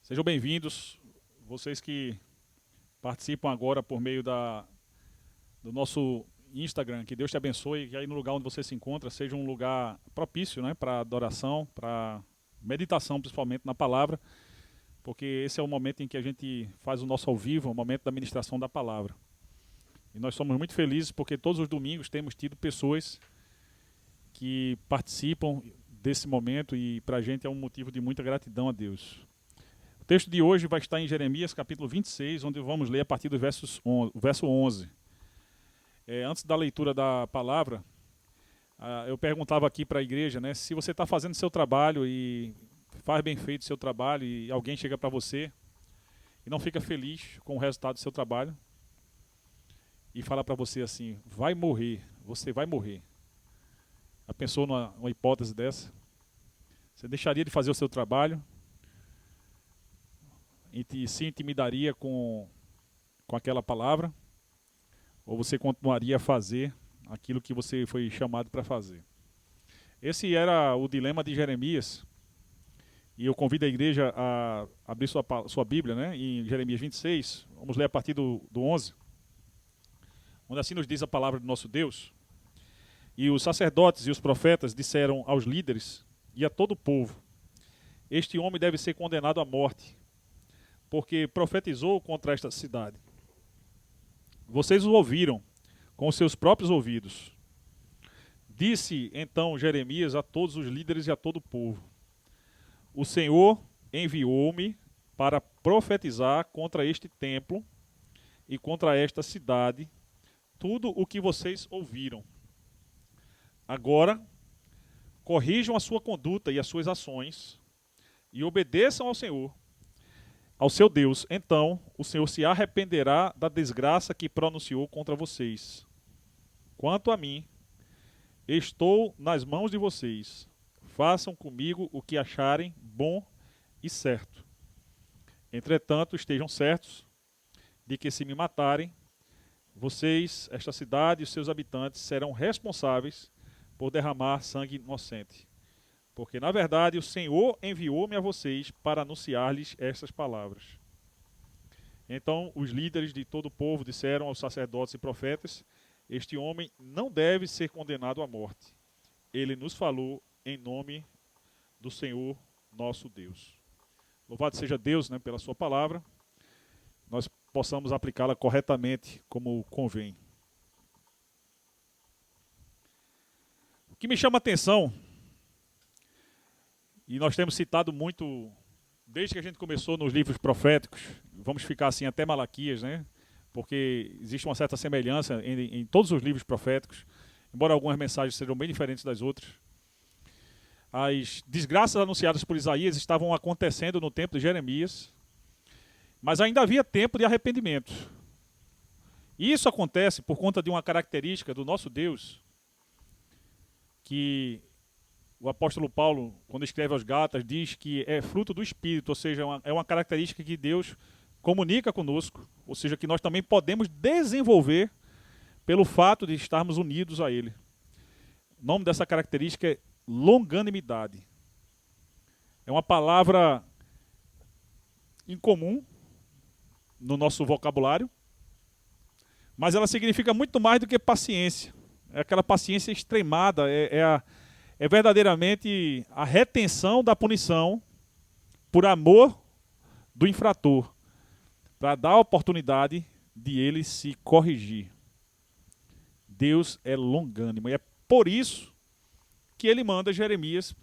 Sejam bem-vindos, vocês que participam agora por meio do nosso Instagram. Que Deus te abençoe, que aí no lugar onde você se encontra seja um lugar propício, né, para adoração, para meditação, principalmente na palavra, porque esse é o momento em que a gente faz o nosso ao vivo, o momento da ministração da palavra. E nós somos muito felizes porque todos os domingos temos tido pessoas que participam desse momento e para a gente é um motivo de muita gratidão a Deus. O texto de hoje vai estar em Jeremias, capítulo 26, onde vamos ler a partir do verso 11. Antes da leitura da palavra, eu perguntava aqui para a igreja, né, se você está fazendo seu trabalho e faz bem feito o seu trabalho e alguém chega para você e não fica feliz com o resultado do seu trabalho e fala para você assim, vai morrer, você vai morrer. Já pensou numa hipótese dessa? Você deixaria de fazer o seu trabalho? E se intimidaria com aquela palavra, ou você continuaria a fazer aquilo que você foi chamado para fazer? Esse era o dilema de Jeremias, e eu convido a igreja a abrir sua Bíblia, né, em Jeremias 26, vamos ler a partir do 11, onde assim nos diz a palavra do nosso Deus. E os sacerdotes e os profetas disseram aos líderes e a todo o povo, este homem deve ser condenado à morte, porque profetizou contra esta cidade. Vocês o ouviram com os seus próprios ouvidos. Disse então Jeremias a todos os líderes e a todo o povo, o Senhor enviou-me para profetizar contra este templo e contra esta cidade tudo o que vocês ouviram. Agora, corrijam a sua conduta e as suas ações e obedeçam ao Senhor, ao seu Deus. Então o Senhor se arrependerá da desgraça que pronunciou contra vocês. Quanto a mim, estou nas mãos de vocês. Façam comigo o que acharem bom e certo. Entretanto, estejam certos de que se me matarem, vocês, esta cidade e os seus habitantes serão responsáveis por derramar sangue inocente. Porque, na verdade, o Senhor enviou-me a vocês para anunciar-lhes estas palavras. Então, os líderes de todo o povo disseram aos sacerdotes e profetas, este homem não deve ser condenado à morte. Ele nos falou em nome do Senhor nosso Deus. Louvado seja Deus, né, pela sua palavra. Nós possamos aplicá-la corretamente como convém. O que me chama a atenção, e nós temos citado muito, desde que a gente começou nos livros proféticos, vamos ficar assim até Malaquias, né? Porque existe uma certa semelhança em todos os livros proféticos, embora algumas mensagens sejam bem diferentes das outras. As desgraças anunciadas por Isaías estavam acontecendo no tempo de Jeremias, mas ainda havia tempo de arrependimento. E isso acontece por conta de uma característica do nosso Deus, que o apóstolo Paulo, quando escreve aos Gálatas, diz que é fruto do Espírito, ou seja, é uma característica que Deus comunica conosco, ou seja, que nós também podemos desenvolver pelo fato de estarmos unidos a Ele. O nome dessa característica é longanimidade. É uma palavra incomum no nosso vocabulário, mas ela significa muito mais do que paciência. É aquela paciência extremada, é verdadeiramente a retenção da punição por amor do infrator, para dar a oportunidade de ele se corrigir. Deus é longânimo, e é por isso que ele manda Jeremias,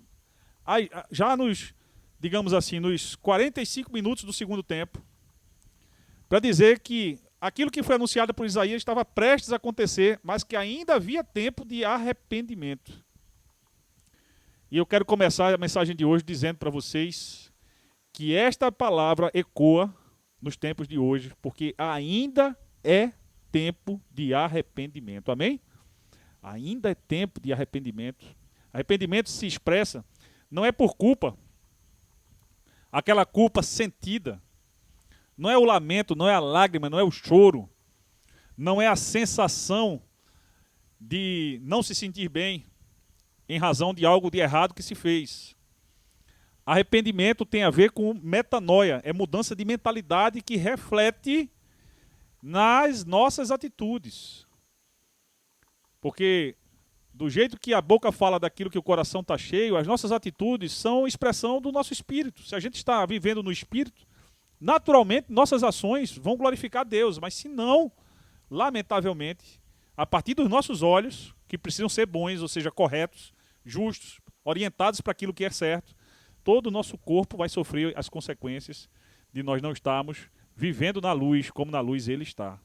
já nos, digamos assim, nos 45 minutos do segundo tempo, para dizer que aquilo que foi anunciado por Isaías estava prestes a acontecer, mas que ainda havia tempo de arrependimento. E eu quero começar a mensagem de hoje dizendo para vocês que esta palavra ecoa nos tempos de hoje, porque ainda é tempo de arrependimento. Amém? Ainda é tempo de arrependimento. Arrependimento se expressa, não é por culpa, aquela culpa sentida, não é o lamento, não é a lágrima, não é o choro, não é a sensação de não se sentir bem em razão de algo de errado que se fez. Arrependimento tem a ver com metanoia, é mudança de mentalidade que reflete nas nossas atitudes. Porque do jeito que a boca fala daquilo que o coração está cheio, as nossas atitudes são expressão do nosso espírito. Se a gente está vivendo no espírito, naturalmente nossas ações vão glorificar a Deus, mas se não, lamentavelmente, a partir dos nossos olhos, que precisam ser bons, ou seja, corretos, justos, orientados para aquilo que é certo, todo o nosso corpo vai sofrer as consequências de nós não estarmos vivendo na luz, como na luz ele está.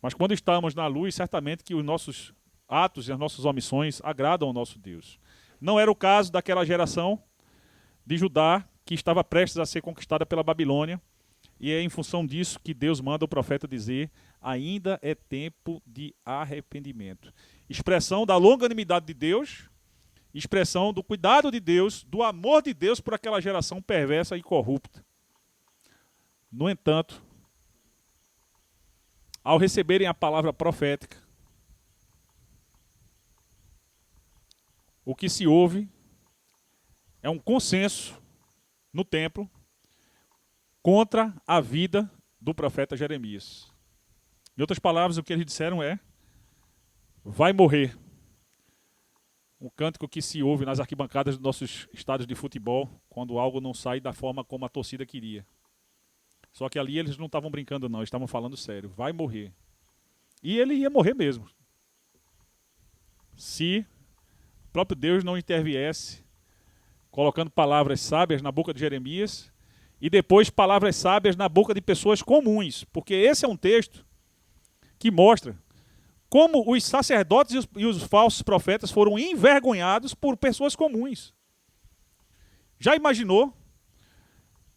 Mas quando estamos na luz, certamente que os nossos atos e as nossas omissões agradam ao nosso Deus. Não era o caso daquela geração de Judá que estava prestes a ser conquistada pela Babilônia, e é em função disso que Deus manda o profeta dizer: ainda é tempo de arrependimento. Expressão da longanimidade de Deus, expressão do cuidado de Deus, do amor de Deus por aquela geração perversa e corrupta. No entanto, ao receberem a palavra profética, o que se ouve é um consenso no templo contra a vida do profeta Jeremias. Em outras palavras, o que eles disseram é: vai morrer. Um cântico que se ouve nas arquibancadas dos nossos estádios de futebol, quando algo não sai da forma como a torcida queria. Só que ali eles não estavam brincando não, eles estavam falando sério. Vai morrer. E ele ia morrer mesmo. Se o próprio Deus não interviesse, colocando palavras sábias na boca de Jeremias, e depois palavras sábias na boca de pessoas comuns. Porque esse é um texto que mostra como os sacerdotes e os falsos profetas foram envergonhados por pessoas comuns. Já imaginou?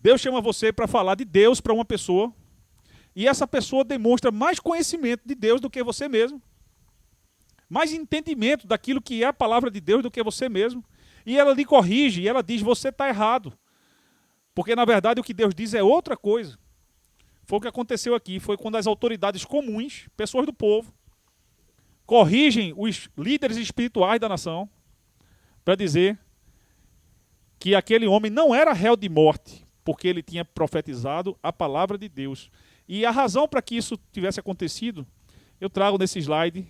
Deus chama você para falar de Deus para uma pessoa, e essa pessoa demonstra mais conhecimento de Deus do que você mesmo, mais entendimento daquilo que é a palavra de Deus do que você mesmo, e ela lhe corrige, e ela diz: você está errado, porque na verdade o que Deus diz é outra coisa. Foi o que aconteceu aqui, foi quando as autoridades comuns, pessoas do povo, corrigem os líderes espirituais da nação para dizer que aquele homem não era réu de morte, porque ele tinha profetizado a palavra de Deus. E a razão para que isso tivesse acontecido, eu trago nesse slide,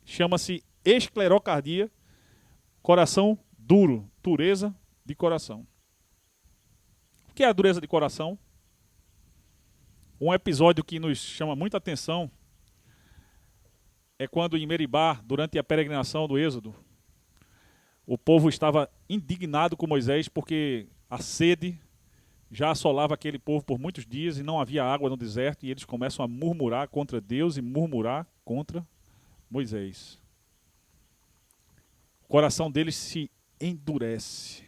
chama-se esclerocardia, coração duro, dureza de coração. O que é a dureza de coração? Um episódio que nos chama muita atenção é quando em Meribá, durante a peregrinação do Êxodo, o povo estava indignado com Moisés porque a sede já assolava aquele povo por muitos dias e não havia água no deserto, e eles começam a murmurar contra Deus e murmurar contra Moisés. O coração deles se endurece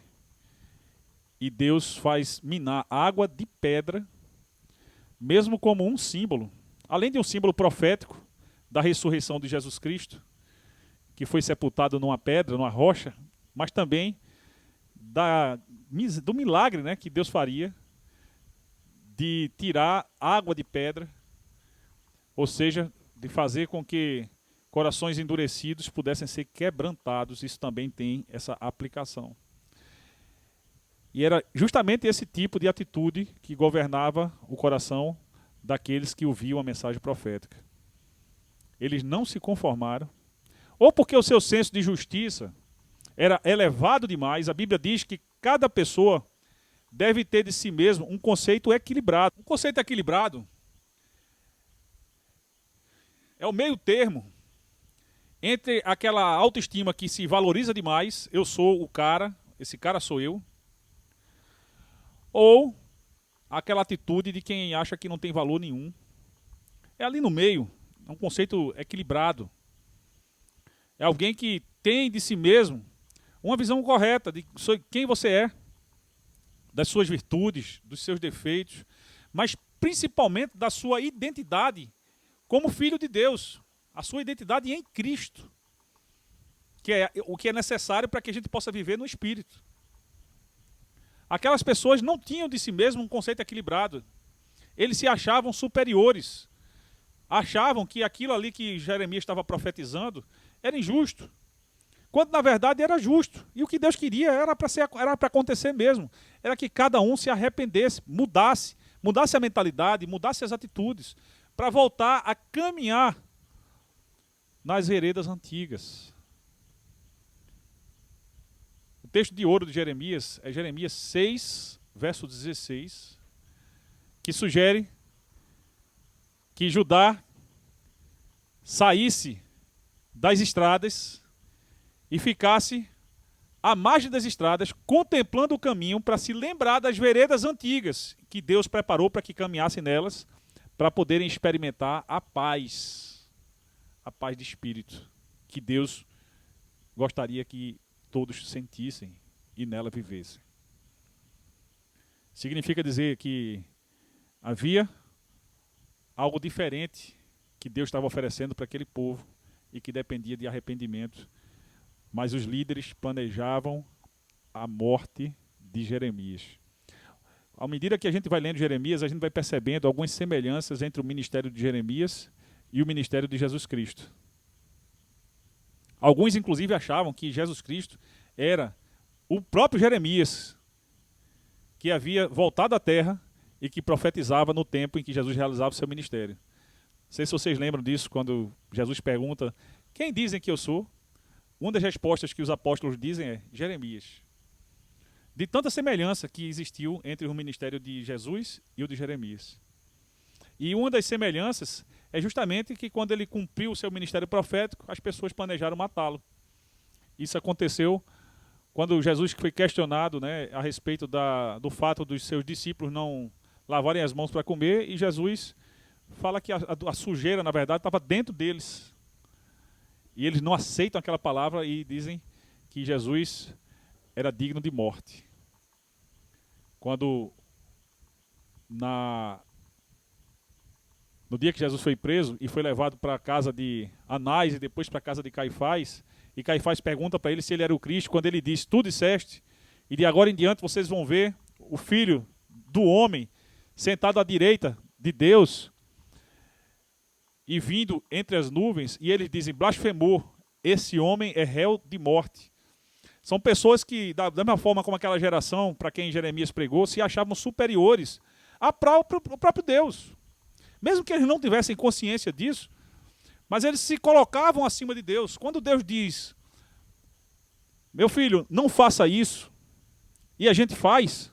e Deus faz minar água de pedra, mesmo como um símbolo, além de um símbolo profético da ressurreição de Jesus Cristo, que foi sepultado numa pedra, numa rocha, mas também do milagre, né, que Deus faria de tirar água de pedra, ou seja, de fazer com que corações endurecidos pudessem ser quebrantados. Isso também tem essa aplicação. E era justamente esse tipo de atitude que governava o coração daqueles que ouviam a mensagem profética. Eles não se conformaram, ou porque o seu senso de justiça era elevado demais. A Bíblia diz que cada pessoa deve ter de si mesmo um conceito equilibrado. Um conceito equilibrado é o meio termo entre aquela autoestima que se valoriza demais, eu sou o cara, esse cara sou eu, ou aquela atitude de quem acha que não tem valor nenhum. É ali no meio, é um conceito equilibrado. É alguém que tem de si mesmo uma visão correta de quem você é, das suas virtudes, dos seus defeitos, mas principalmente da sua identidade como filho de Deus, a sua identidade em Cristo, que é o que é necessário para que a gente possa viver no Espírito. Aquelas pessoas não tinham de si mesmo um conceito equilibrado. Eles se achavam superiores. Achavam que aquilo ali que Jeremias estava profetizando era injusto. quando na verdade era justo. E o que Deus queria era para acontecer mesmo. Era que cada um se arrependesse, mudasse a mentalidade, mudasse as atitudes, para voltar a caminhar nas veredas antigas. O texto de ouro de Jeremias é Jeremias 6, verso 16, que sugere que Judá saísse das estradas e ficasse à margem das estradas, contemplando o caminho para se lembrar das veredas antigas que Deus preparou para que caminhassem nelas, para poderem experimentar a paz de espírito, que Deus gostaria que todos sentissem e nela vivessem. Significa dizer que havia algo diferente que Deus estava oferecendo para aquele povo e que dependia de arrependimento. Mas os líderes planejavam a morte de Jeremias. À medida que a gente vai lendo Jeremias, a gente vai percebendo algumas semelhanças entre o ministério de Jeremias e o ministério de Jesus Cristo. Alguns, inclusive, achavam que Jesus Cristo era o próprio Jeremias, que havia voltado à terra e que profetizava no tempo em que Jesus realizava o seu ministério. Não sei se vocês lembram disso, quando Jesus pergunta: quem dizem que eu sou? Uma das respostas que os apóstolos dizem é Jeremias. De tanta semelhança que existiu entre o ministério de Jesus e o de Jeremias. E uma das semelhanças é justamente que quando ele cumpriu o seu ministério profético, as pessoas planejaram matá-lo. Isso aconteceu quando Jesus foi questionado, né, a respeito do fato dos seus discípulos não lavarem as mãos para comer, e Jesus fala que a sujeira, na verdade, estava dentro deles. E eles não aceitam aquela palavra e dizem que Jesus era digno de morte. Quando, no dia que Jesus foi preso e foi levado para a casa de Anás e depois para a casa de Caifás, e Caifás pergunta para ele se ele era o Cristo, quando ele diz: tu disseste, e de agora em diante vocês vão ver o Filho do Homem sentado à direita de Deus e vindo entre as nuvens, e eles dizem: blasfemou, esse homem é réu de morte. São pessoas que, da mesma forma como aquela geração para quem Jeremias pregou, se achavam superiores ao próprio Deus. Mesmo que eles não tivessem consciência disso, mas eles se colocavam acima de Deus. Quando Deus diz: meu filho, não faça isso, e a gente faz,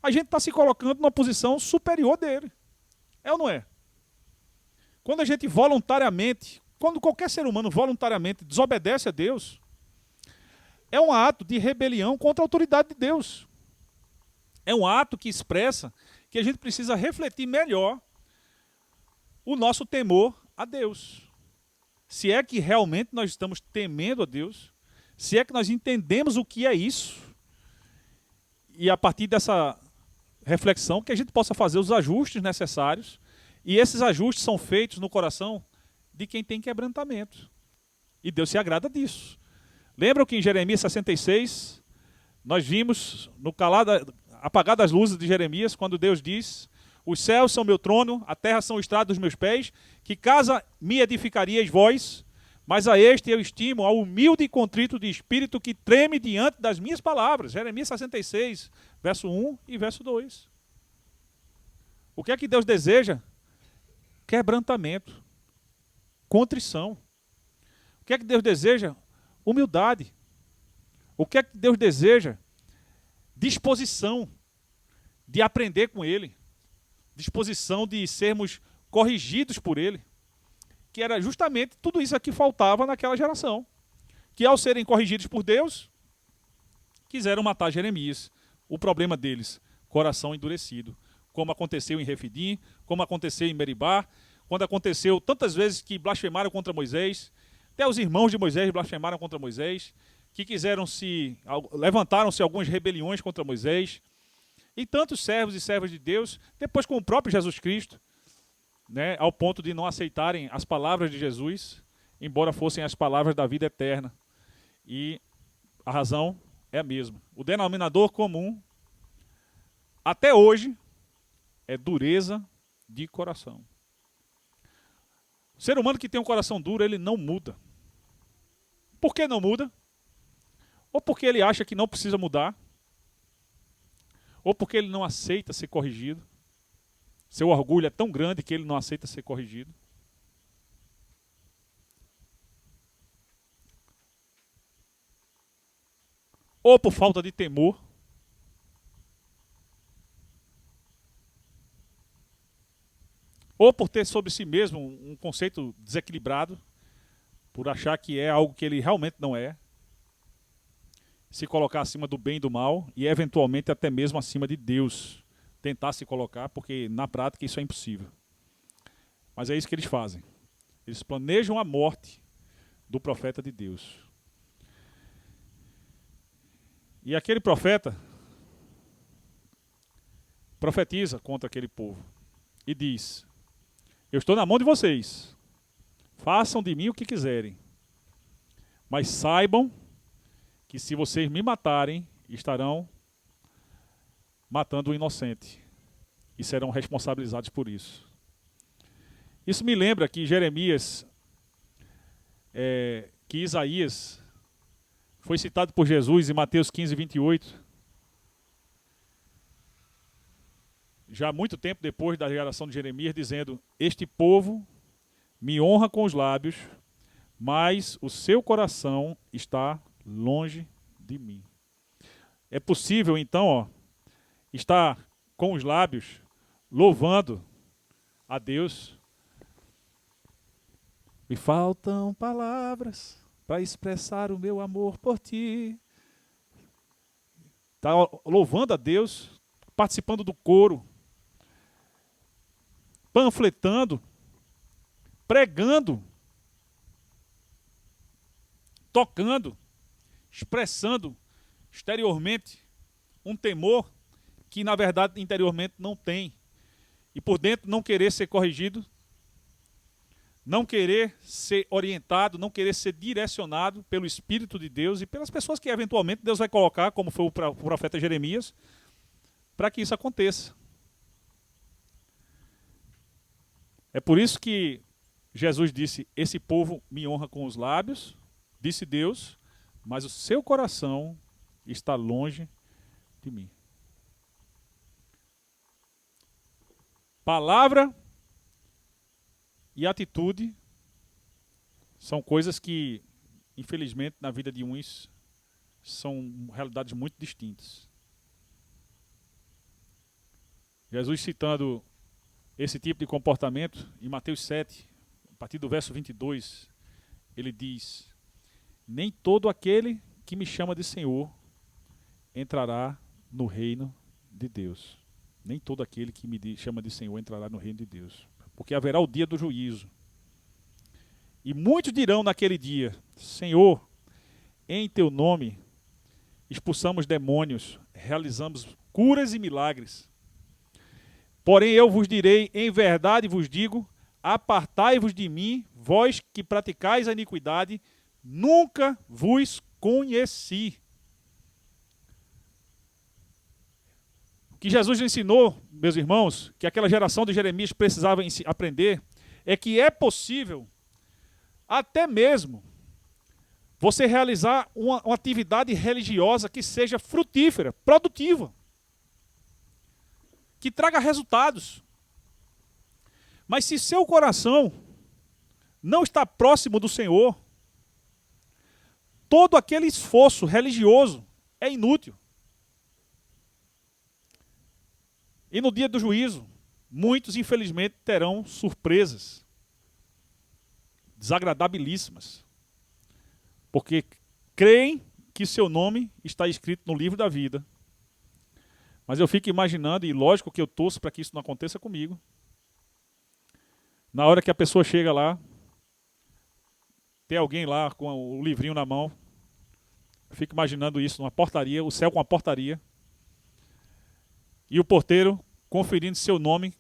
a gente está se colocando numa posição superior dele. É ou não é? Quando a gente voluntariamente, quando qualquer ser humano voluntariamente desobedece a Deus, é um ato de rebelião contra a autoridade de Deus. É um ato que expressa que a gente precisa refletir melhor o nosso temor a Deus. Se é que realmente nós estamos temendo a Deus, se é que nós entendemos o que é isso, e a partir dessa reflexão que a gente possa fazer os ajustes necessários, e esses ajustes são feitos no coração de quem tem quebrantamento. E Deus se agrada disso. Lembram que em Jeremias 66, nós vimos, apagar das luzes de Jeremias, quando Deus diz: os céus são meu trono, a terra são o estrado dos meus pés, que casa me edificaríeis vós, mas a este eu estimo, ao humilde e contrito de espírito que treme diante das minhas palavras. Jeremias 66, verso 1 e verso 2. O que é que Deus deseja? Quebrantamento, contrição. O que é que Deus deseja? Humildade. O que é que Deus deseja? Disposição de aprender com Ele. Disposição de sermos corrigidos por Ele. Que era justamente tudo isso que faltava naquela geração. Que ao serem corrigidos por Deus, quiseram matar Jeremias. O problema deles, coração endurecido. Como aconteceu em Refidim, como aconteceu em Meribá, quando aconteceu tantas vezes que blasfemaram contra Moisés, até os irmãos de Moisés blasfemaram contra Moisés, que levantaram-se algumas rebeliões contra Moisés, e tantos servos e servas de Deus, depois com o próprio Jesus Cristo, né, ao ponto de não aceitarem as palavras de Jesus, embora fossem as palavras da vida eterna. E a razão é a mesma. O denominador comum, até hoje, é dureza de coração. O ser humano que tem um coração duro, ele não muda. Por que não muda? ou porque ele acha que não precisa mudar, ou porque ele não aceita ser corrigido. Seu orgulho é tão grande que ele não aceita ser corrigido. Ou por falta de temor. Ou por ter sobre si mesmo um conceito desequilibrado, por achar que é algo que ele realmente não é, se colocar acima do bem e do mal, e eventualmente até mesmo acima de Deus, tentar se colocar, porque na prática isso é impossível. Mas é isso que eles fazem. Eles planejam a morte do profeta de Deus. E aquele profeta profetiza contra aquele povo e diz: eu estou na mão de vocês, façam de mim o que quiserem, mas saibam que se vocês me matarem, estarão matando o inocente e serão responsabilizados por isso. Isso me lembra que Jeremias, que Isaías foi citado por Jesus em Mateus 15, 28, já muito tempo depois da geração de Jeremias, dizendo: este povo me honra com os lábios, mas o seu coração está longe de mim. É possível, então, estar com os lábios louvando a Deus. Me faltam palavras para expressar o meu amor por ti. Está louvando a Deus, participando do coro, panfletando, pregando, tocando, expressando exteriormente um temor que na verdade interiormente não tem, e por dentro não querer ser corrigido, não querer ser orientado, não querer ser direcionado pelo Espírito de Deus e pelas pessoas que eventualmente Deus vai colocar, como foi o profeta Jeremias, para que isso aconteça. É por isso que Jesus disse: esse povo me honra com os lábios, disse Deus, mas o seu coração está longe de mim. Palavra e atitude são coisas que, infelizmente, na vida de uns, são realidades muito distintas. Jesus, citando esse tipo de comportamento, em Mateus 7, a partir do verso 22, ele diz: nem todo aquele que me chama de Senhor entrará no reino de Deus. Nem todo aquele que me chama de Senhor entrará no reino de Deus. Porque haverá o dia do juízo. E muitos dirão naquele dia: Senhor, em teu nome expulsamos demônios, realizamos curas e milagres. Porém eu vos direi, em verdade vos digo, apartai-vos de mim, vós que praticais a iniquidade, nunca vos conheci. O que Jesus ensinou, meus irmãos, que aquela geração de Jeremias precisava aprender, é que é possível, até mesmo, você realizar uma atividade religiosa que seja frutífera, produtiva, que traga resultados. Mas se seu coração não está próximo do Senhor, todo aquele esforço religioso é inútil. E no dia do juízo, muitos, infelizmente, terão surpresas desagradabilíssimas, porque creem que seu nome está escrito no livro da vida. Mas eu fico imaginando, e lógico que eu torço para que isso não aconteça comigo, na hora que a pessoa chega lá, tem alguém lá com o livrinho na mão, eu fico imaginando isso numa portaria, o céu com uma portaria, e o porteiro conferindo seu nome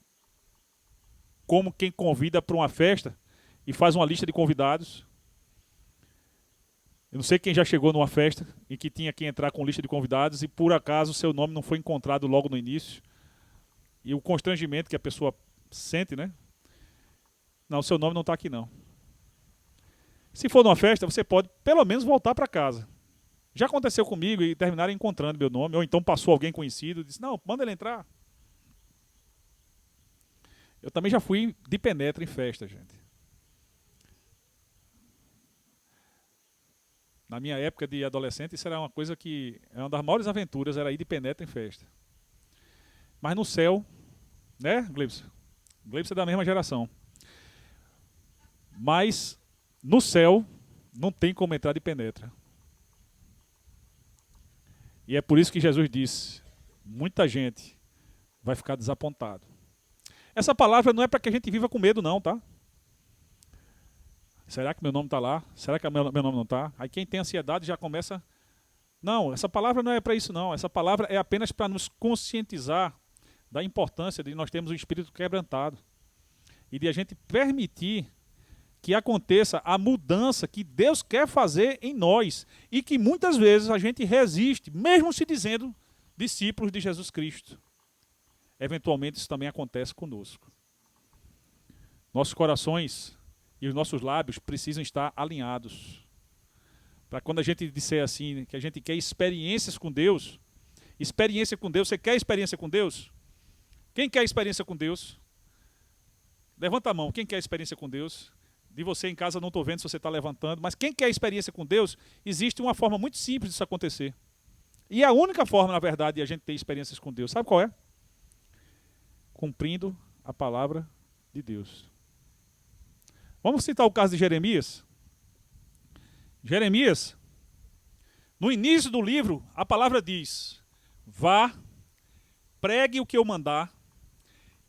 como quem convida para uma festa e faz uma lista de convidados. Eu não sei quem já chegou numa festa em que tinha que entrar com lista de convidados e por acaso seu nome não foi encontrado logo no início. E o constrangimento que a pessoa sente, né? Não, seu nome não está aqui não. Se for numa festa, você pode pelo menos voltar para casa. Já aconteceu comigo e terminaram encontrando meu nome, ou então passou alguém conhecido e disse, não, manda ele entrar. Eu também já fui de penetra em festa, gente. Na minha época de adolescente, isso era uma coisa que... é uma das maiores aventuras, era ir de penetra em festa. Mas no céu, né, Gleibson? Gleibson é da mesma geração. Mas no céu, não tem como entrar de penetra. E é por isso que Jesus disse, muita gente vai ficar desapontado. Essa palavra não é para que a gente viva com medo, não, tá? Será que meu nome está lá? Será que meu nome não está? Aí quem tem ansiedade já começa... Não, essa palavra não é para isso, não. Essa palavra é apenas para nos conscientizar da importância de nós termos um espírito quebrantado. E de a gente permitir que aconteça a mudança que Deus quer fazer em nós. E que muitas vezes a gente resiste, mesmo se dizendo discípulos de Jesus Cristo. Eventualmente isso também acontece conosco. Nossos corações e os nossos lábios precisam estar alinhados. Para quando a gente disser assim, que a gente quer experiências com Deus, você quer experiência com Deus? Quem quer experiência com Deus? Levanta a mão, quem quer experiência com Deus? De você em casa, não estou vendo se você está levantando, mas quem quer experiência com Deus, existe uma forma muito simples disso acontecer. E a única forma, na verdade, de a gente ter experiências com Deus, sabe qual é? Cumprindo a palavra de Deus. Vamos citar o caso de Jeremias. Jeremias, no início do livro, a palavra diz, vá, pregue o que eu mandar,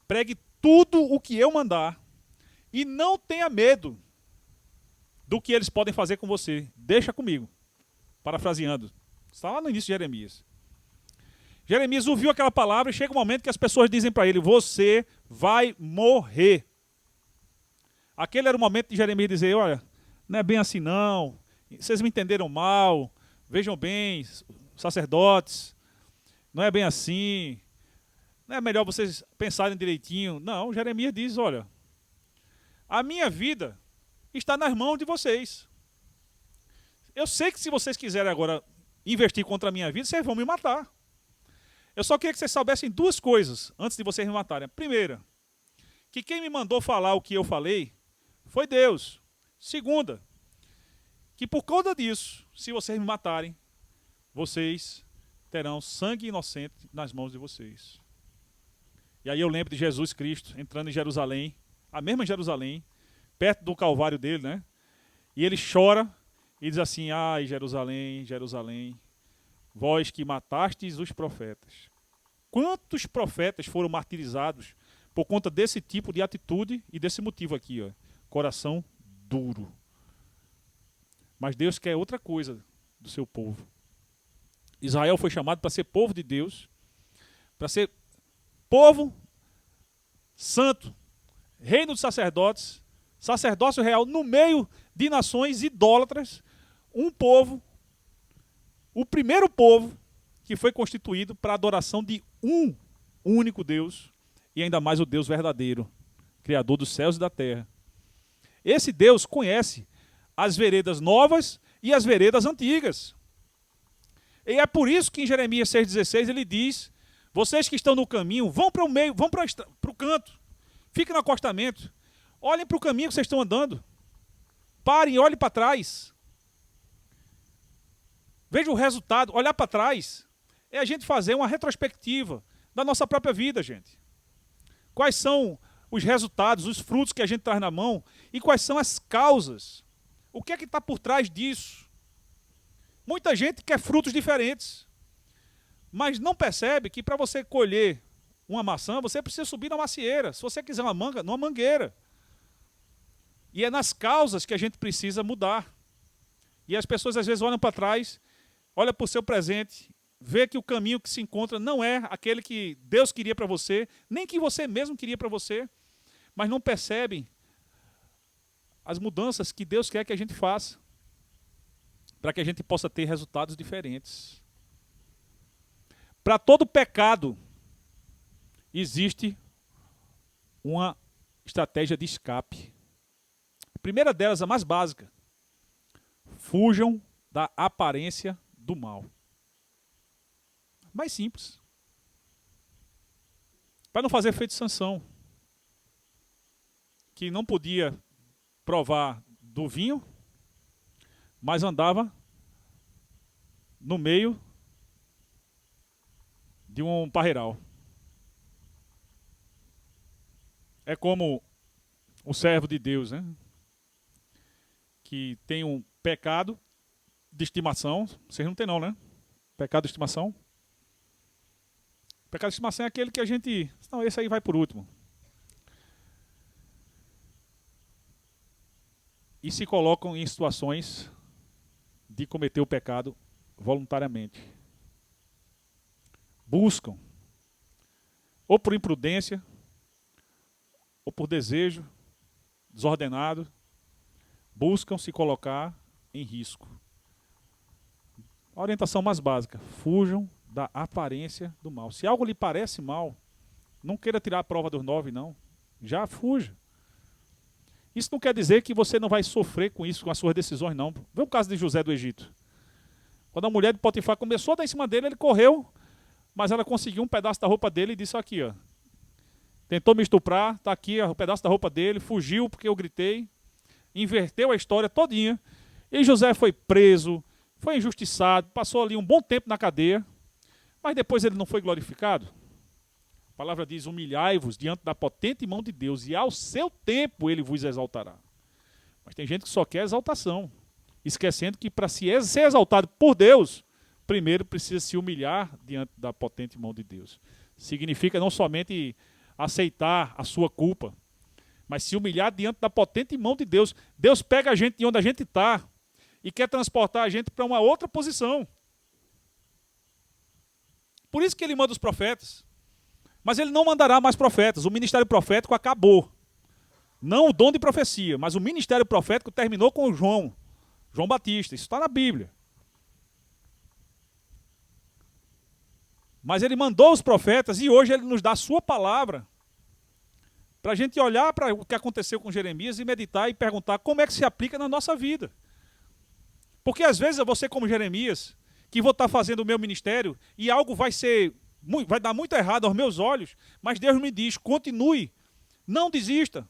pregue tudo o que eu mandar, e não tenha medo do que eles podem fazer com você. Deixa comigo. Parafraseando. Está lá no início de Jeremias. Jeremias ouviu aquela palavra e chega um momento que as pessoas dizem para ele, você vai morrer. Aquele era o momento de Jeremias dizer, olha, não é bem assim não, vocês me entenderam mal, vejam bem, sacerdotes, não é bem assim, não é melhor vocês pensarem direitinho. Não, Jeremias diz, olha, a minha vida está nas mãos de vocês. Eu sei que se vocês quiserem agora investir contra a minha vida, vocês vão me matar. Eu só queria que vocês soubessem duas coisas antes de vocês me matarem. A primeira, que quem me mandou falar o que eu falei foi Deus. Segunda, que por conta disso, se vocês me matarem, vocês terão sangue inocente nas mãos de vocês. E aí eu lembro de Jesus Cristo entrando em Jerusalém, a mesma Jerusalém, perto do Calvário dele, né? E ele chora e diz assim, ai Jerusalém, Jerusalém, vós que matastes os profetas. Quantos profetas foram martirizados por conta desse tipo de atitude e desse motivo aqui, ó, coração duro. Mas Deus quer outra coisa do seu povo. Israel foi chamado para ser povo de Deus, para ser povo santo, reino dos sacerdotes, sacerdócio real no meio de nações idólatras, um povo, o primeiro povo que foi constituído para a adoração de um único Deus, e ainda mais o Deus verdadeiro, Criador dos céus e da terra. Esse Deus conhece as veredas novas e as veredas antigas. E é por isso que em Jeremias 6,16 ele diz, vocês que estão no caminho, vão para o meio, vão para o canto, fiquem no acostamento, olhem para o caminho que vocês estão andando, parem e olhem para trás. Veja o resultado, olhar para trás é a gente fazer uma retrospectiva da nossa própria vida, gente. Quais são os resultados, os frutos que a gente traz na mão e quais são as causas. O que é que está por trás disso? Muita gente quer frutos diferentes, mas não percebe que para você colher uma maçã, você precisa subir na macieira. Se você quiser uma manga, numa mangueira. E é nas causas que a gente precisa mudar. E as pessoas às vezes olham para trás, olham para o seu presente, vê que o caminho que se encontra não é aquele que Deus queria para você, nem que você mesmo queria para você, mas não percebem as mudanças que Deus quer que a gente faça, para que a gente possa ter resultados diferentes. Para todo pecado, existe uma estratégia de escape. A primeira delas, a mais básica, fujam da aparência do mal. Mais simples. Para não fazer feito Sansão, que não podia provar do vinho, mas andava no meio de um parreiral. É como um servo de Deus, né? Que tem um pecado de estimação. Vocês não tem não, né? Pecado de estimação. Pecado de estimação é aquele que a gente... Não, esse aí vai por último. E se colocam em situações de cometer o pecado voluntariamente. Buscam, ou por imprudência, ou por desejo desordenado, buscam se colocar em risco. A orientação mais básica: fujam da aparência do mal. Se algo lhe parece mal, não queira tirar a prova dos 9, não. Já fuja. Isso não quer dizer que você não vai sofrer com isso, com as suas decisões, não. Vê o caso de José do Egito. Quando a mulher de Potifar começou a dar em cima dele, ele correu, mas ela conseguiu um pedaço da roupa dele e disse aqui, ó. Tentou me estuprar, está aqui ó, o pedaço da roupa dele, fugiu porque eu gritei, inverteu a história todinha, e José foi preso, foi injustiçado, passou ali um bom tempo na cadeia, mas depois ele não foi glorificado. A palavra diz: humilhai-vos diante da potente mão de Deus, e ao seu tempo ele vos exaltará. Mas tem gente que só quer exaltação, esquecendo que para ser exaltado por Deus, primeiro precisa se humilhar diante da potente mão de Deus. Significa não somente aceitar a sua culpa, mas se humilhar diante da potente mão de Deus. Deus pega a gente de onde a gente está e quer transportar a gente para uma outra posição. Por isso que ele manda os profetas. Mas ele não mandará mais profetas. O ministério profético acabou. Não o dom de profecia, mas o ministério profético terminou com João Batista. Isso está na Bíblia. Mas ele mandou os profetas e hoje ele nos dá a sua palavra para a gente olhar para o que aconteceu com Jeremias e meditar e perguntar como é que se aplica na nossa vida. Porque às vezes eu vou ser como Jeremias, que vou estar fazendo o meu ministério e algo vai dar muito errado aos meus olhos, mas Deus me diz: continue, não desista.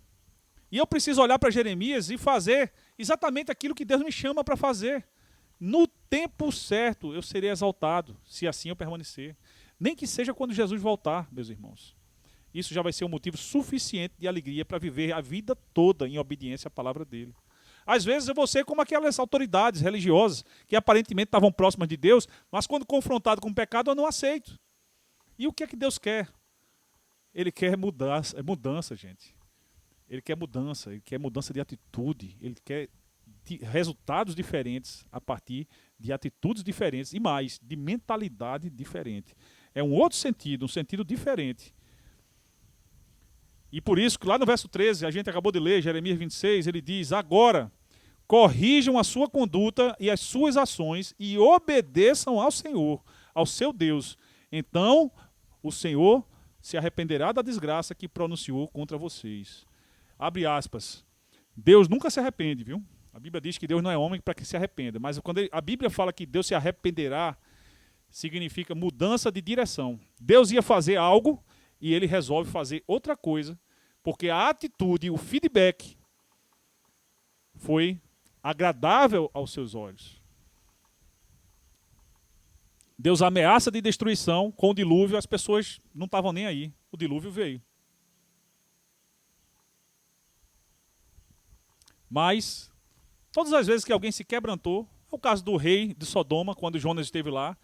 E eu preciso olhar para Jeremias e fazer exatamente aquilo que Deus me chama para fazer. No tempo certo eu serei exaltado, se assim eu permanecer. Nem que seja quando Jesus voltar, meus irmãos. Isso já vai ser um motivo suficiente de alegria para viver a vida toda em obediência à palavra dele. Às vezes eu vou ser como aquelas autoridades religiosas que aparentemente estavam próximas de Deus, mas quando confrontado com o pecado eu não aceito. E o que é que Deus quer? Ele quer mudança, gente. Ele quer mudança de atitude, ele quer resultados diferentes a partir de atitudes diferentes e mais, de mentalidade diferente. É um outro sentido, um sentido diferente. E por isso que lá no verso 13, a gente acabou de ler, Jeremias 26, ele diz: agora, corrijam a sua conduta e as suas ações e obedeçam ao Senhor, ao seu Deus. Então, o Senhor se arrependerá da desgraça que pronunciou contra vocês. Abre aspas. Deus nunca se arrepende, viu? A Bíblia diz que Deus não é homem para que se arrependa, mas quando a Bíblia fala que Deus se arrependerá, significa mudança de direção. Deus ia fazer algo e ele resolve fazer outra coisa, porque a atitude, o feedback foi agradável aos seus olhos. Deus ameaça de destruição com o dilúvio, as pessoas não estavam nem aí. O dilúvio veio. Mas, todas as vezes que alguém se quebrantou, é o caso do rei de Sodoma, quando Jonas esteve lá,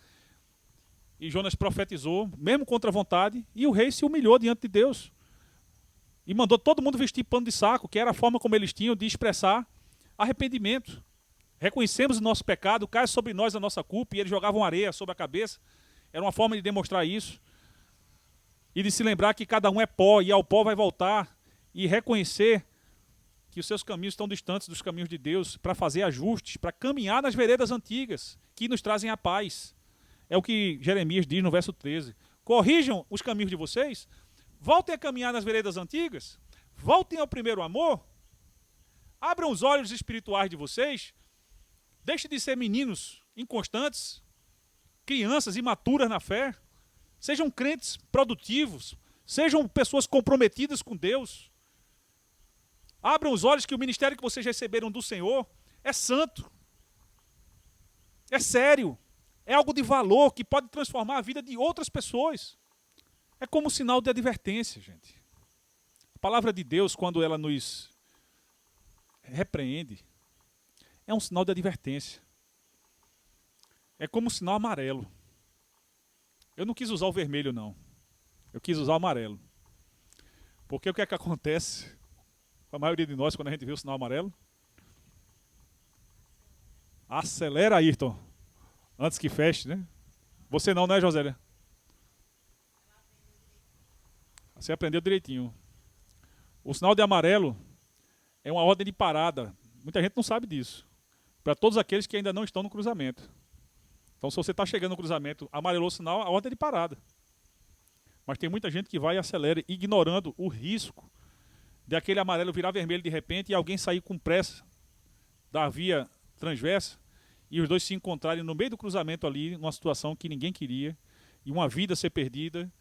e Jonas profetizou, mesmo contra a vontade, e o rei se humilhou diante de Deus. E mandou todo mundo vestir pano de saco, que era a forma como eles tinham de expressar arrependimento. Reconhecemos o nosso pecado, cai sobre nós a nossa culpa, e eles jogavam areia sobre a cabeça. Era uma forma de demonstrar isso. E de se lembrar que cada um é pó, e ao pó vai voltar, e reconhecer que os seus caminhos estão distantes dos caminhos de Deus, para fazer ajustes, para caminhar nas veredas antigas, que nos trazem a paz. É o que Jeremias diz no verso 13. Corrijam os caminhos de vocês, voltem a caminhar nas veredas antigas, voltem ao primeiro amor, abram os olhos espirituais de vocês, deixem de ser meninos inconstantes, crianças imaturas na fé. Sejam crentes produtivos. Sejam pessoas comprometidas com Deus. Abram os olhos que o ministério que vocês receberam do Senhor é santo. É sério. É algo de valor que pode transformar a vida de outras pessoas. É como sinal de advertência, gente. A palavra de Deus, quando ela nos repreende, é um sinal de advertência. É como um sinal amarelo. Eu não quis usar o vermelho, não. Eu quis usar o amarelo. Porque o que é que acontece com a maioria de nós quando a gente vê o sinal amarelo? Acelera, Ayrton. Antes que feche, né? Você não, né, Josélia? Você aprendeu direitinho. O sinal de amarelo é uma ordem de parada. Muita gente não sabe disso. Para todos aqueles que ainda não estão no cruzamento. Então, se você está chegando no cruzamento, amarelou o sinal, a ordem é de parada. Mas tem muita gente que vai e acelera, ignorando o risco de aquele amarelo virar vermelho de repente e alguém sair com pressa da via transversa e os dois se encontrarem no meio do cruzamento ali, numa situação que ninguém queria, e uma vida ser perdida.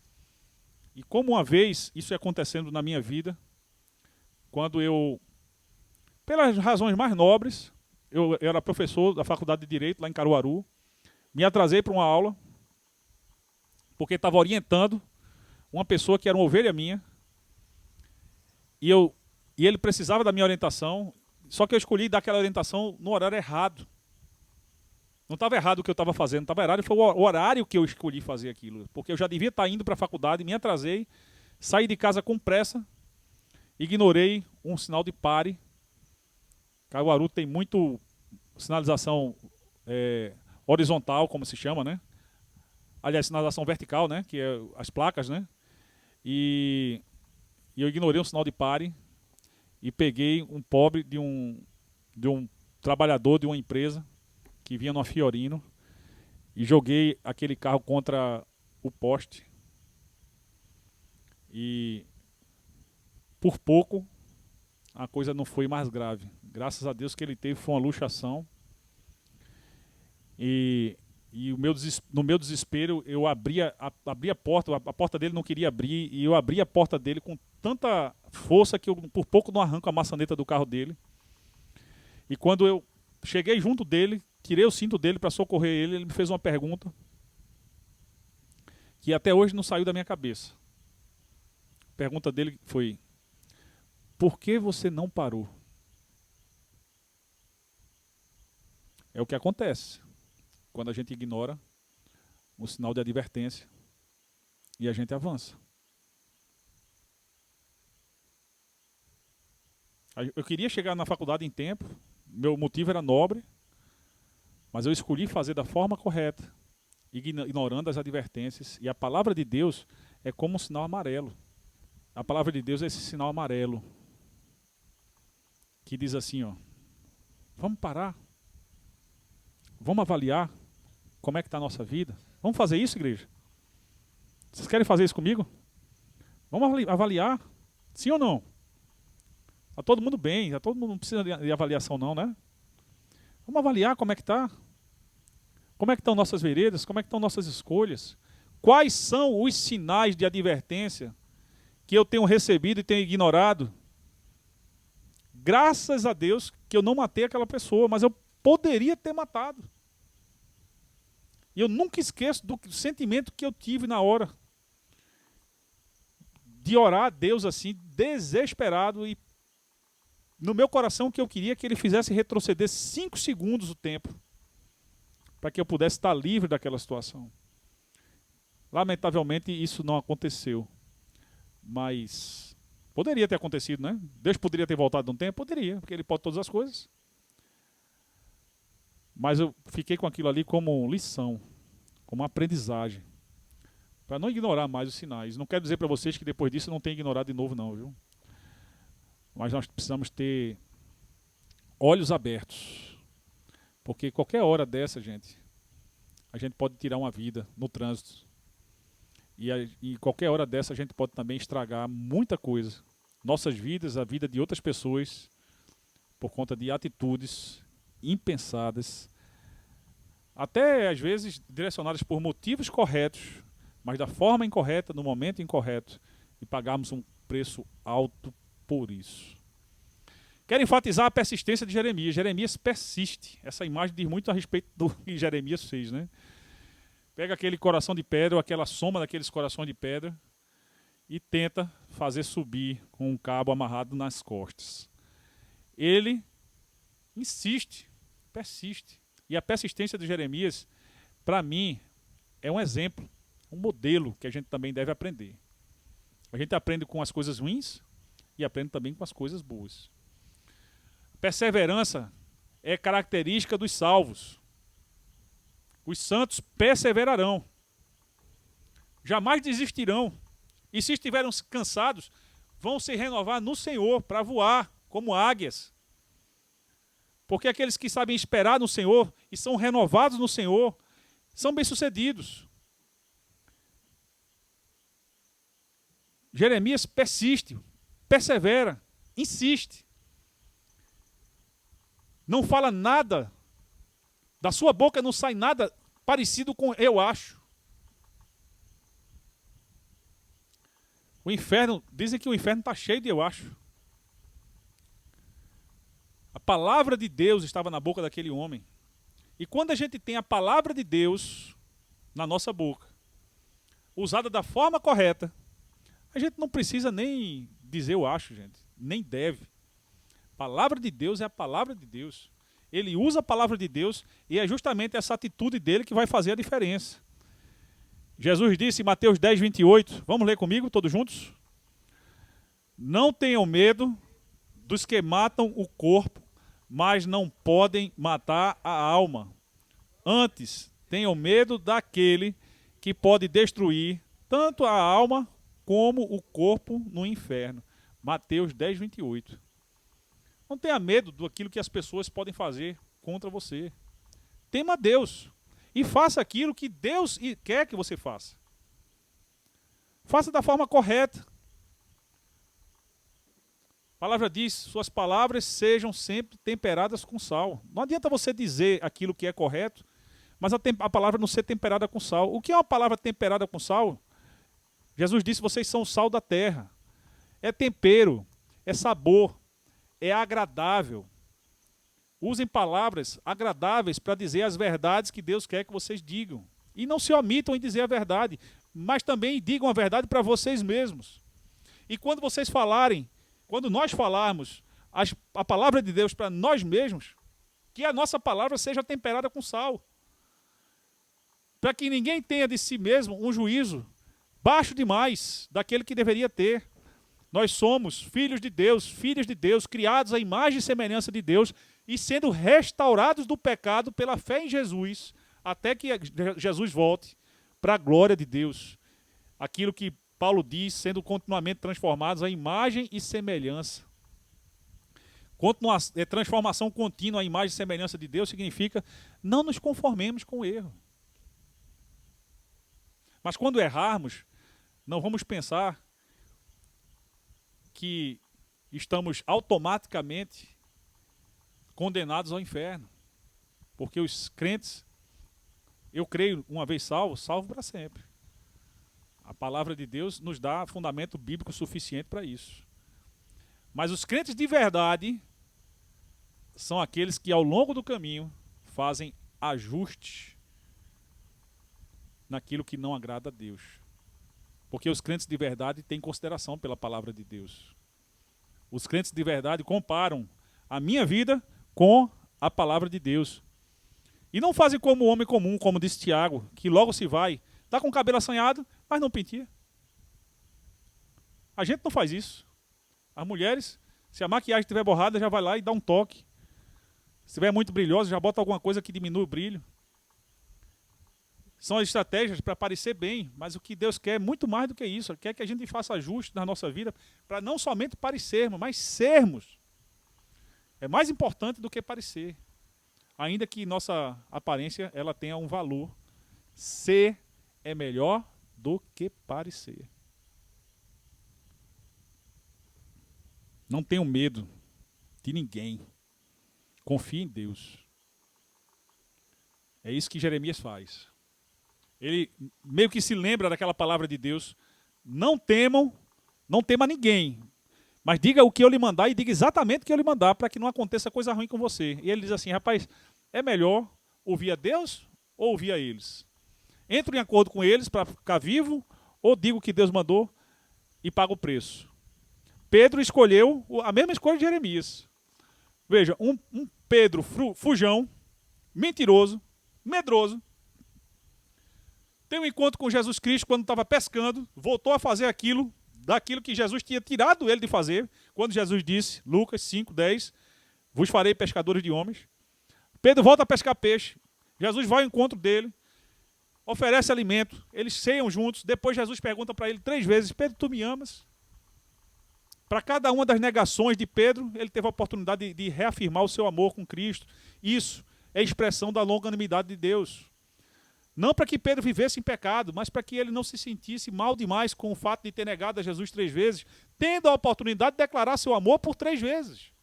E como uma vez isso ia acontecendo na minha vida, quando eu, pelas razões mais nobres, eu era professor da Faculdade de Direito lá em Caruaru, me atrasei para uma aula, porque estava orientando uma pessoa que era uma ovelha minha, e ele precisava da minha orientação, só que eu escolhi dar aquela orientação no horário errado. Não estava errado o que eu estava fazendo, estava errado, foi o horário que eu escolhi fazer aquilo, porque eu já devia estar indo para a faculdade, me atrasei, saí de casa com pressa, ignorei um sinal de pare. Caruaru tem muito sinalização horizontal, como se chama, né? Aliás, sinalização vertical, né? Que é as placas, né? E eu ignorei um sinal de pare e peguei um pobre de um trabalhador de uma empresa que vinha numa Fiorino e joguei aquele carro contra o poste. E por pouco a coisa não foi mais grave. Graças a Deus que ele teve foi uma luxação. E no meu desespero, eu abri a porta, a porta dele não queria abrir, e eu abri a porta dele com tanta força que eu por pouco não arranco a maçaneta do carro dele. E quando eu cheguei junto dele, tirei o cinto dele para socorrer ele, ele me fez uma pergunta que até hoje não saiu da minha cabeça. A pergunta dele foi: por que você não parou? É o que acontece quando a gente ignora o sinal de advertência e a gente avança. Eu queria chegar na faculdade em tempo, meu motivo era nobre, mas eu escolhi fazer da forma correta, ignorando as advertências. E a palavra de Deus é como um sinal amarelo. A palavra de Deus é esse sinal amarelo que diz assim, ó: vamos parar, vamos avaliar como é que está a nossa vida. Vamos fazer isso, igreja? Vocês querem fazer isso comigo? Vamos avaliar, sim ou não? Está todo mundo bem, está todo mundo, não precisa de avaliação não, né? Vamos avaliar como é que está. Como é que estão nossas veredas, como é que estão nossas escolhas. Quais são os sinais de advertência que eu tenho recebido e tenho ignorado? Graças a Deus que eu não matei aquela pessoa, mas eu poderia ter matado. E eu nunca esqueço do sentimento que eu tive na hora de orar a Deus assim, desesperado, e no meu coração que eu queria que ele fizesse retroceder 5 segundos o tempo, para que eu pudesse estar livre daquela situação. Lamentavelmente isso não aconteceu, mas poderia ter acontecido, né? Deus poderia ter voltado um tempo? Poderia, porque ele pode todas as coisas. Mas eu fiquei com aquilo ali como lição, como aprendizagem, para não ignorar mais os sinais. Não quero dizer para vocês que depois disso eu não tenho ignorado de novo não, viu? Mas nós precisamos ter olhos abertos, porque qualquer hora dessa, gente, a gente pode tirar uma vida no trânsito. E qualquer hora dessa a gente pode também estragar muita coisa. Nossas vidas, a vida de outras pessoas, por conta de atitudes impensadas, até às vezes direcionadas por motivos corretos, mas da forma incorreta, no momento incorreto, e pagarmos um preço alto por isso. Quero enfatizar a persistência de Jeremias. Jeremias persiste. Essa imagem diz muito a respeito do que Jeremias fez, né? Pega aquele coração de pedra, ou aquela soma daqueles corações de pedra, e tenta fazer subir com um cabo amarrado nas costas. Ele insiste, persiste. E a persistência de Jeremias, para mim, é um exemplo, um modelo que a gente também deve aprender. A gente aprende com as coisas ruins e aprende também com as coisas boas. Perseverança é característica dos salvos. Os santos perseverarão. Jamais desistirão. E se estiverem cansados, vão se renovar no Senhor para voar como águias. Porque aqueles que sabem esperar no Senhor e são renovados no Senhor, são bem-sucedidos. Jeremias persiste, persevera, insiste. Não fala nada, da sua boca não sai nada parecido com eu acho. O inferno, dizem que o inferno está cheio de eu acho. A palavra de Deus estava na boca daquele homem. E quando a gente tem a palavra de Deus na nossa boca, usada da forma correta, a gente não precisa nem dizer eu acho, gente. Nem deve. A palavra de Deus é a palavra de Deus. Ele usa a palavra de Deus e é justamente essa atitude dele que vai fazer a diferença. Jesus disse em Mateus 10, 28, vamos ler comigo, todos juntos? Não tenham medo dos que matam o corpo, mas não podem matar a alma. Antes, tenham medo daquele que pode destruir tanto a alma como o corpo no inferno. Mateus 10, 28. Não tenha medo daquilo que as pessoas podem fazer contra você. Tema a Deus. E faça aquilo que Deus quer que você faça. Faça da forma correta. A palavra diz, suas palavras sejam sempre temperadas com sal. Não adianta você dizer aquilo que é correto, mas a palavra não ser temperada com sal. O que é uma palavra temperada com sal? Jesus disse, vocês são o sal da terra. É tempero, é sabor, é agradável. Usem palavras agradáveis para dizer as verdades que Deus quer que vocês digam. E não se omitam em dizer a verdade, mas também digam a verdade para vocês mesmos. E quando vocês falarem, quando nós falarmos a palavra de Deus para nós mesmos, que a nossa palavra seja temperada com sal. Para que ninguém tenha de si mesmo um juízo baixo demais daquele que deveria ter. Nós somos filhos de Deus, filhas de Deus, criados à imagem e semelhança de Deus e sendo restaurados do pecado pela fé em Jesus, até que Jesus volte para a glória de Deus. Aquilo que Paulo diz, sendo continuamente transformados à imagem e semelhança. Transformação contínua à imagem e semelhança de Deus significa não nos conformemos com o erro. Mas quando errarmos, não vamos pensar que estamos automaticamente condenados ao inferno. Porque os crentes, eu creio, uma vez salvo, salvo para sempre. A palavra de Deus nos dá fundamento bíblico suficiente para isso. Mas os crentes de verdade são aqueles que ao longo do caminho fazem ajustes naquilo que não agrada a Deus. Porque os crentes de verdade têm consideração pela palavra de Deus. Os crentes de verdade comparam a minha vida com a palavra de Deus. E não fazem como o homem comum, como disse Tiago, que logo se vai, está com o cabelo assanhado, mas não penteia. A gente não faz isso. As mulheres, se a maquiagem estiver borrada, já vai lá e dá um toque. Se estiver muito brilhosa, já bota alguma coisa que diminui o brilho. São as estratégias para parecer bem, mas o que Deus quer é muito mais do que isso. Ele quer que a gente faça ajustes na nossa vida para não somente parecermos, mas sermos. É mais importante do que parecer. Ainda que nossa aparência ela tenha um valor. Ser é melhor do que parecer. Não tenham medo de ninguém. Confie em Deus. É isso que Jeremias faz. Ele meio que se lembra daquela palavra de Deus. Não temam, não tema ninguém. Mas diga o que eu lhe mandar e diga exatamente o que eu lhe mandar para que não aconteça coisa ruim com você. E ele diz assim, rapaz, é melhor ouvir a Deus ou ouvir a eles? Entro em acordo com eles para ficar vivo ou digo o que Deus mandou e pago o preço? Pedro escolheu a mesma escolha de Jeremias. Veja, um Pedro fujão, mentiroso, medroso, tem um encontro com Jesus Cristo quando estava pescando, voltou a fazer daquilo que Jesus tinha tirado ele de fazer, quando Jesus disse, Lucas 5:10, vos farei pescadores de homens. Pedro volta a pescar peixe, Jesus vai ao encontro dele, oferece alimento, eles ceiam juntos, depois Jesus pergunta para ele 3 vezes, Pedro, tu me amas? Para cada uma das negações de Pedro, ele teve a oportunidade de reafirmar o seu amor com Cristo. Isso é expressão da longanimidade de Deus. Não para que Pedro vivesse em pecado, mas para que ele não se sentisse mal demais com o fato de ter negado a Jesus 3 vezes, tendo a oportunidade de declarar seu amor por 3 vezes.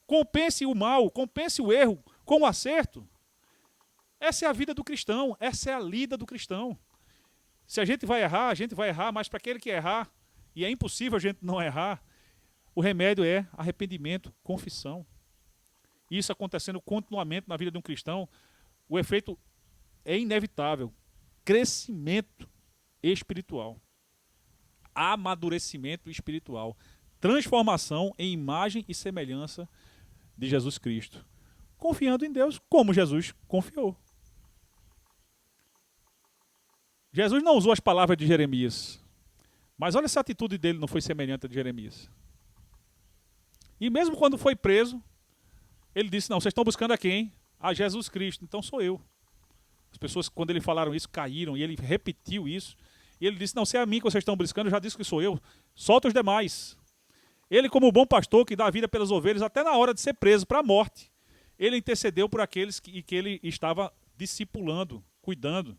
Compense o mal, compense o erro com o acerto. Essa é a vida do cristão, essa é a lida do cristão. Se a gente vai errar, mas para aquele que errar, e é impossível a gente não errar, o remédio é arrependimento, confissão. Isso acontecendo continuamente na vida de um cristão, o efeito é inevitável. Crescimento espiritual. Amadurecimento espiritual. Transformação em imagem e semelhança de Jesus Cristo. Confiando em Deus como Jesus confiou. Jesus não usou as palavras de Jeremias. Mas olha se a atitude dele não foi semelhante à de Jeremias. E mesmo quando foi preso, ele disse, não, vocês estão buscando a quem? A Jesus Cristo, então sou eu. As pessoas, quando ele falaram isso, caíram, e ele repetiu isso. E ele disse, não, se é a mim que vocês estão buscando, eu já disse que sou eu. Solta os demais. Ele, como bom pastor que dá a vida pelas ovelhas, até na hora de ser preso para a morte, ele intercedeu por aqueles que ele estava discipulando, cuidando.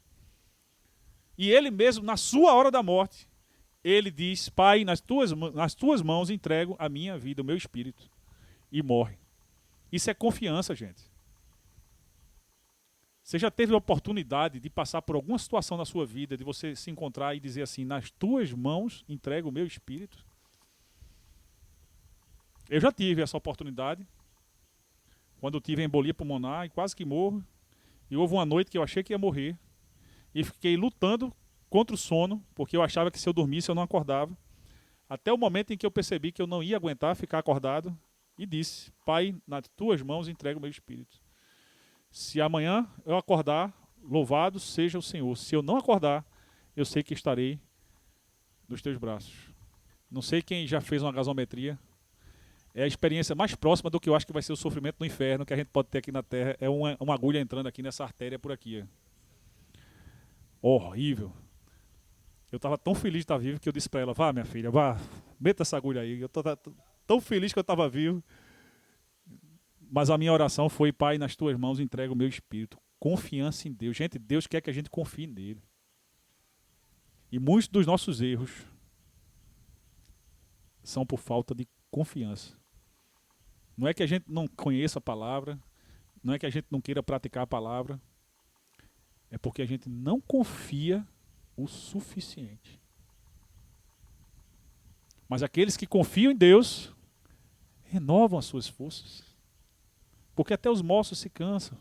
E ele mesmo, na sua hora da morte, ele diz, Pai, nas tuas mãos entrego a minha vida, o meu espírito. E morre. Isso é confiança, gente. Você já teve a oportunidade de passar por alguma situação na sua vida, de você se encontrar e dizer assim, nas tuas mãos entrego o meu espírito? Eu já tive essa oportunidade, quando eu tive embolia pulmonar e quase que morro. E houve uma noite que eu achei que ia morrer. E fiquei lutando contra o sono, porque eu achava que se eu dormisse eu não acordava. Até o momento em que eu percebi que eu não ia aguentar ficar acordado. E disse, Pai, nas tuas mãos entrego o meu espírito. Se amanhã eu acordar, louvado seja o Senhor. Se eu não acordar, eu sei que estarei nos teus braços. Não sei quem já fez uma gasometria. É a experiência mais próxima do que eu acho que vai ser o sofrimento no inferno que a gente pode ter aqui na terra. É uma agulha entrando aqui nessa artéria por aqui. Horrível. Eu estava tão feliz de estar vivo que eu disse para ela, vá minha filha, vá, meta essa agulha aí. Eu estava tão feliz que eu estava vivo. Mas a minha oração foi, Pai, nas tuas mãos entrego o meu espírito. Confiança em Deus. Gente, Deus quer que a gente confie nele. E muitos dos nossos erros são por falta de confiança. Não é que a gente não conheça a palavra, não é que a gente não queira praticar a palavra, é porque a gente não confia o suficiente. Mas aqueles que confiam em Deus renovam as suas forças. Porque até os moços se cansam,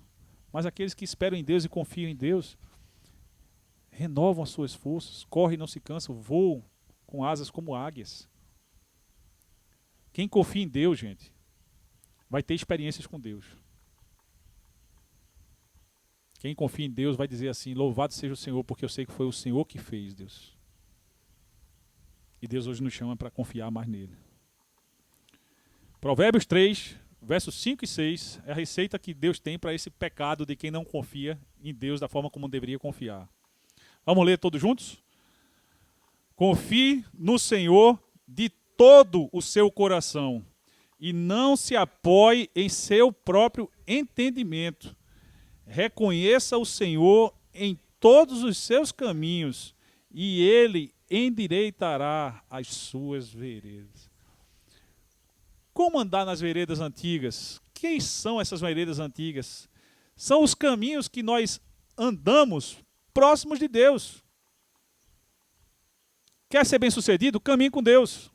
mas aqueles que esperam em Deus e confiam em Deus renovam as suas forças, correm e não se cansam, voam com asas como águias. Quem confia em Deus, gente, vai ter experiências com Deus. Quem confia em Deus vai dizer assim, louvado seja o Senhor, porque eu sei que foi o Senhor que fez, Deus. E Deus hoje nos chama para confiar mais nele. Provérbios 3, versos 5 e 6, é a receita que Deus tem para esse pecado de quem não confia em Deus da forma como deveria confiar. Vamos ler todos juntos? Confie no Senhor de todo o seu coração e não se apoie em seu próprio entendimento. Reconheça o Senhor em todos os seus caminhos e Ele endireitará as suas veredas. Como andar nas veredas antigas? Quem são essas veredas antigas? São os caminhos que nós andamos próximos de Deus. Quer ser bem-sucedido? Caminhe com Deus.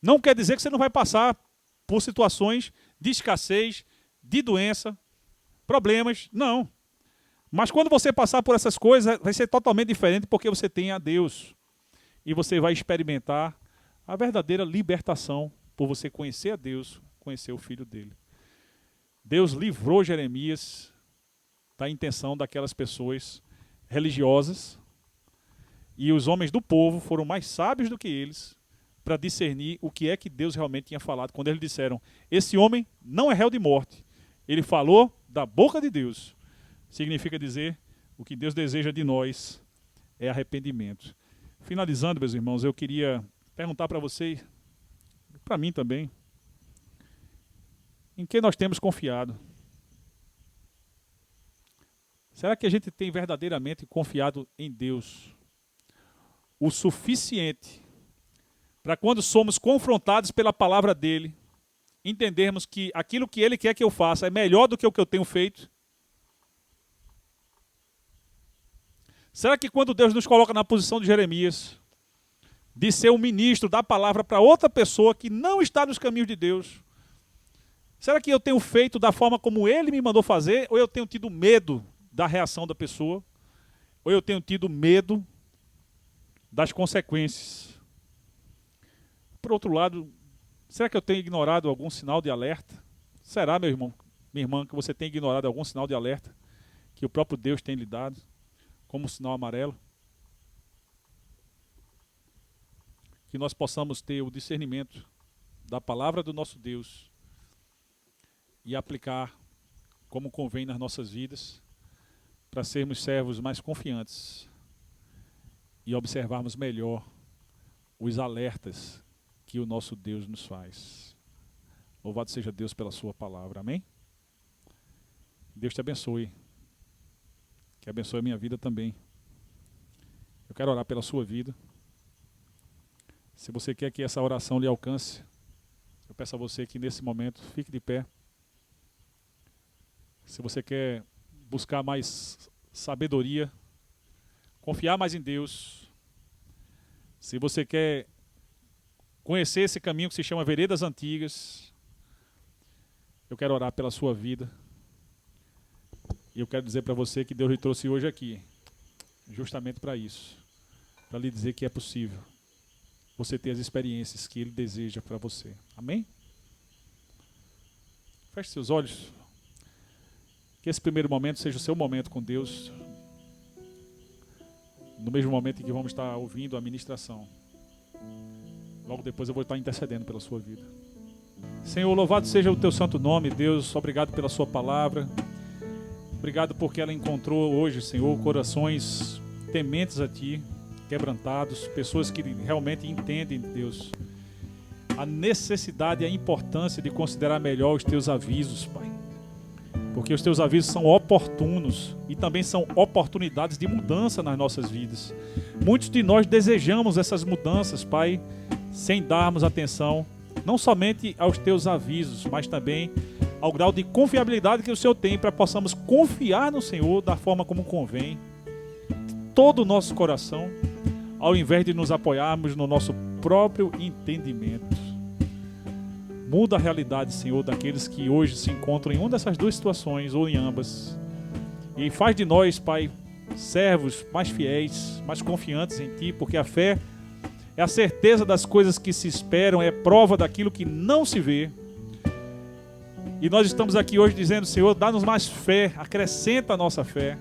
Não quer dizer que você não vai passar por situações de escassez, de doença, problemas. Não. Mas quando você passar por essas coisas, vai ser totalmente diferente porque você tem a Deus. E você vai experimentar a verdadeira libertação por você conhecer a Deus, conhecer o Filho dele. Deus livrou Jeremias da intenção daquelas pessoas religiosas, e os homens do povo foram mais sábios do que eles para discernir o que é que Deus realmente tinha falado. Quando eles disseram, esse homem não é réu de morte, ele falou da boca de Deus. Significa dizer, o que Deus deseja de nós é arrependimento. Finalizando, meus irmãos, eu queria perguntar para vocês, para mim também, em que nós temos confiado? Será que a gente tem verdadeiramente confiado em Deus o suficiente para quando somos confrontados pela palavra dele, entendermos que aquilo que ele quer que eu faça é melhor do que o que eu tenho feito? Será que quando Deus nos coloca na posição de Jeremias, de ser um ministro da palavra para outra pessoa que não está nos caminhos de Deus, será que eu tenho feito da forma como ele me mandou fazer, ou eu tenho tido medo da reação da pessoa, ou eu tenho tido medo das consequências? Por outro lado, será que eu tenho ignorado algum sinal de alerta? Será, meu irmão, minha irmã, que você tem ignorado algum sinal de alerta que o próprio Deus tem lhe dado, como um sinal amarelo? Que nós possamos ter o discernimento da palavra do nosso Deus e aplicar como convém nas nossas vidas, para sermos servos mais confiantes e observarmos melhor os alertas que o nosso Deus nos faz. Louvado seja Deus pela sua palavra, amém? Deus te abençoe, que abençoe a minha vida também. Eu quero orar pela sua vida. Se você quer que essa oração lhe alcance, eu peço a você que nesse momento fique de pé. Se você quer buscar mais sabedoria, confiar mais em Deus, se você quer conhecer esse caminho que se chama Veredas Antigas, eu quero orar pela sua vida. E eu quero dizer para você que Deus lhe trouxe hoje aqui, justamente para isso, para lhe dizer que é possível você ter as experiências que Ele deseja para você. Amém? Feche seus olhos. Que esse primeiro momento seja o seu momento com Deus, no mesmo momento em que vamos estar ouvindo a ministração. Logo depois eu vou estar intercedendo pela sua vida. Senhor, louvado seja o teu santo nome, Deus. Obrigado pela sua palavra. Obrigado porque ela encontrou hoje, Senhor, corações tementes a Ti, quebrantados, pessoas que realmente entendem, Deus, a necessidade e a importância de considerar melhor os Teus avisos, Pai. Porque os Teus avisos são oportunos e também são oportunidades de mudança nas nossas vidas. Muitos de nós desejamos essas mudanças, Pai, sem darmos atenção, não somente aos Teus avisos, mas também ao grau de confiabilidade que o Senhor tem para possamos confiar no Senhor da forma como convém, de todo o nosso coração, ao invés de nos apoiarmos no nosso próprio entendimento. Muda a realidade, Senhor, daqueles que hoje se encontram em uma dessas duas situações, ou em ambas. E faz de nós, Pai, servos mais fiéis, mais confiantes em Ti, porque a fé é a certeza das coisas que se esperam, é prova daquilo que não se vê. E nós estamos aqui hoje dizendo, Senhor, dá-nos mais fé, acrescenta a nossa fé.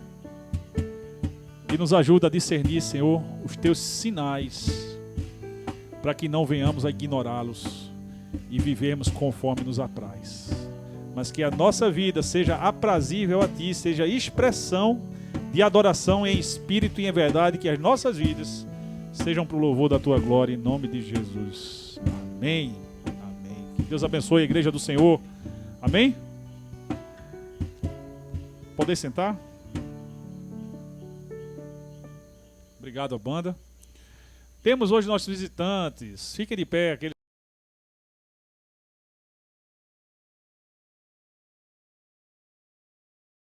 E nos ajuda a discernir, Senhor, os Teus sinais, para que não venhamos a ignorá-los e vivemos conforme nos apraz. Mas que a nossa vida seja aprazível a Ti, seja expressão de adoração em espírito e em verdade, que as nossas vidas sejam para o louvor da Tua glória, em nome de Jesus. Amém. Amém. Que Deus abençoe a igreja do Senhor. Amém? Poder sentar? Obrigado, banda. Temos hoje nossos visitantes. Fiquem de pé.